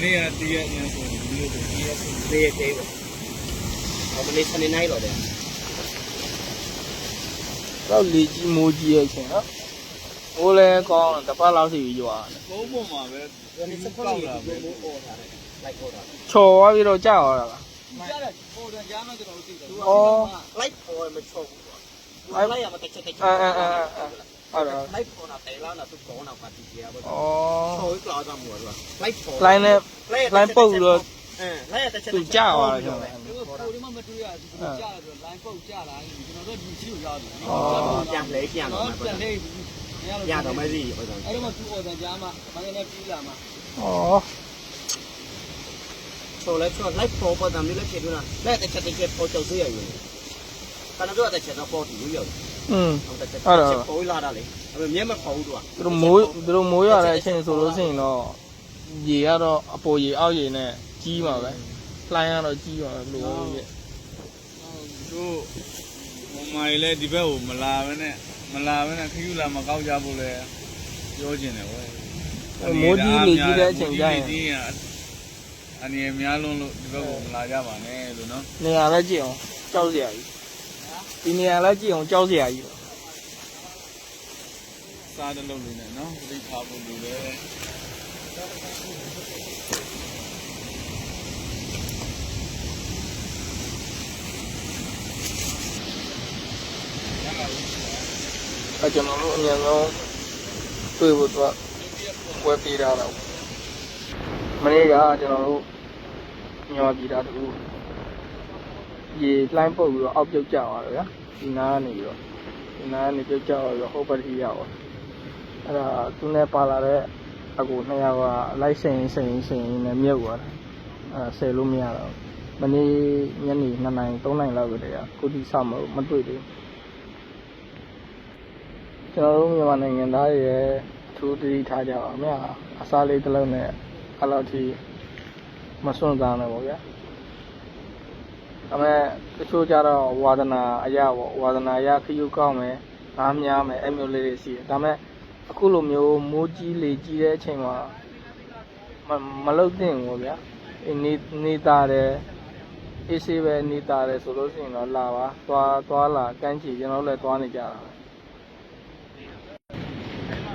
နေ့ကတည့်ရနေဆိုဒီလိုတည့်ရဆို နေသေးပေါ့ဟောမနေ့စနေနိုင်တော့တယ် တော့လေကြီးမိုးကြီးရဲ့ချင်းနော်မိုးလဲကောင်းတပတ်လောက်စီပြီးရွာတယ် ကုန်းပေါ်မှာပဲ ဒီနေ့စက်ကောက်လာပဲမိုးပေါ်တာတယ်လိုက်ပေါ်တာ ချော်သွားပြီးတော့ကြာသွားတာလား ကြားတယ်ပေါ်တယ်ကြားမှကျွန်တော်တို့သိတယ် လိုက်ပေါ်မချောဘူးလိုက်ရမှာတစ်ချက်တစ်ချက် ဟုတ်တော့ လိုက်ပေါ်တာတဲလာတာသူကောင်းတော့ပါတီးရပါ ဩ ချောကလာတာမို့လားလိုက်ပေါ် လိုင်းနဲ့လိုင်းပုတ်ပြီးတော့ လိုက်ရတစ်ချက် သူကြာသွားတယ်ကျွန်တော် ဒီကိုပေါ်ဒီမှာမတွေ့ရဘူးကြားတယ်ဆိုလိုင်းပုတ်ကြားလာရင်ကျွန်တော်တို့ဒီရှိကိုရောက်တယ် ပြန်လဲပြန်တော့မှာ ပြန်လေးရတော့မသိဘူး အဲ့တော့သူ့အော်တန်ကြားမှာမင်းလည်းပြီးလာမှာ ဩ ချောလဲချောလိုက်ပေါ်ပေါ်တယ်လည်းဖြစ်လို့လားလက်တစ်ချက်တစ်ချက်ပေါ်ကျော်ဆွေးရယူတယ်ကတော့တစ်ချက်တော့ပေါ်တူရောက် ဟုတ်တယ်ပေါ်လာတာလေအဲ့မျက်မပေါ်ဘူးသူက သူတို့မိုးရတဲ့အချိန်ဆိုလို့ရှိရင်တော့ရေကတော့အပေါ်ရေအောက်ရေနဲ့ကြီးမှာပဲလှိုင်းကတော့ကြီးမှာပဲလို့ပြည့် တို့ဟိုမာရီလည်းဒီဘက်ကိုမလာဘဲနဲ့ခယူလာမကောက်ကြဘူးလေပြောကျင်တယ်ဝဲ မိုးကြီးလေကြီးတဲ့အချိန်ကျရင် အနေနဲ့များလုံးလို့ဒီဘက်ကိုမလာကြပါနဲ့လို့နော် နေရာလည်းကြည့်အောင်ကြောက်စရာကြီးဒီနေရာလည်းကြည့်အောင်ကြောက်စရာကြီး စားတဲ့လုပ်နေတယ်နော်ပြိထားဖို့လူလေအဲကျွန်တော်တို့အများဆုံးတွေ့ဖို့တော့ဝယ်ပေးတာတော့မနေ့ကကျွန်တော်တို့ညောပြည်တာတူရေလှိုင်းပုတ်ပြီးတော့အောက်ပြုတ်ကျသွားတယ်ဗျာဒီနားကနေပြီးတော့ဒီနားကနေပြုတ်ကျသွားပြီးတော့ဟိုဘက်ထိရောက်သွားအဲ့ဒါသူနဲ့ပါလာတဲ့အကူ2ယောက်ကလိုက်စိန်နဲ့မြုပ်သွားတယ်အဲ့ဆယ်လို့မရတော့မနေ့ညနေ2နာရီ3နာရီလောက်ကတည်းကခုထိစမတွေ့သေးဘူးကျွန်တော်တို့မြန်မာနိုင်ငံသားတွေရဲ့အထူးတတိထားကြပါဗျာအစားလေးတစ်လုံးနဲ့အဲ့လောက်ထိမစွန့်စားနိုင်ပါဗျာဒါပေမဲ့တချို့ကြတော့ဝါဒနာအရာပေါ့ဝါဒနာအရာခရုကောက်မယ်ငားများမယ်အဲ့မျိုးလေးတွေရှိတယ်ဒါပေမဲ့အခုလိုမျိုးမိုးကြီးလေကြီးတဲ့အချိန်မှာမလုတ်သင့်ဘူးဗျာနေသားတယ်အေးဆေးပဲနေသားတယ်ဆိုလို့ရှိရင်တော့လာပါသွားလာကမ်းခြေကျွန်တော်လည်းသွားနေကြတာ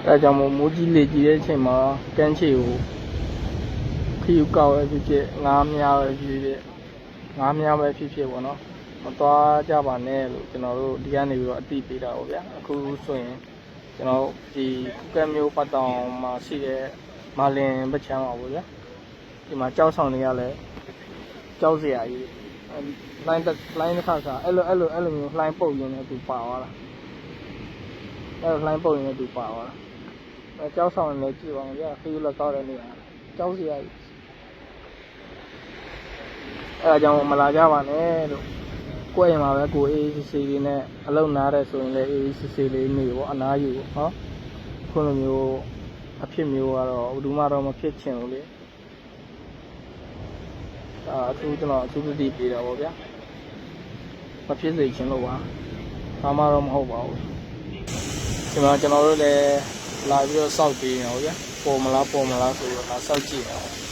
အဲကြောင့်မိုးကြီးလေကြီးတဲ့အချိန်မှာကမ်းခြေကိုခရုကောက်ပဲဖြစ်ဖြစ်ငားများပဲဖြစ်ဖြစ်ငားများပဲဖြစ်ဖြစ်ပေါ့နော်မသွားကြပါနဲ့လို့ကျွန်တော်တို့ဒီကနေပြီးတော့အတိပေးတာပေါ့ဗျာအခုဆိုရင်ကျွန်တော်ဒီကုကဲမျိုးပတ်တောင်မှာရှိတဲ့မာလင်ဘက်ချမ်းပါပေါ့ဗျာဒီမှာကြောက်ဆောင်တွေကလည်းကြောက်စရာကြီးလိုင်းတစ်ခါအဲ့လိုမျိုးလှိုင်းပုတ်ရင်းနဲ့သူပါသွားတာအဲ့လိုလှိုင်းပုတ်ရင်းနဲ့သူပါသွားတာအဲကြောက်ဆောင်လည်းကြည့်ပါဦးဗျာခရီးလက်ကောက်တဲ့နေရာကြောက်စရာကြီးအဲအကြောင်းမလာကြပါနဲ့လို့ကိုယ့်အိမ်မှာပဲကိုအေးစစ်စစ်လေးနဲ့အလုံနားတဲ့ဆိုရင်လည်းအေးစစ်စစ်လေးနေပေါ့အနားယူပေါ့နော်ခုလိုမျိုးအဖြစ်မျိုးကတော့ဘယ်သူမှတော့မဖြစ်ချင်ဘူးလေအခုကျွန်တော်အထူးသတိပေးတာပေါ့ဗျာမဖြစ်စေချင်လို့ပါဘာမှတော့မဟုတ်ပါဘူးဒီမှာကျွန်တော်တို့လည်းလာပြီးတော့စောက်ပေးနေအောင်ဗျာပေါ်မလားဆိုတော့လာစောက်ကြည့်အောင်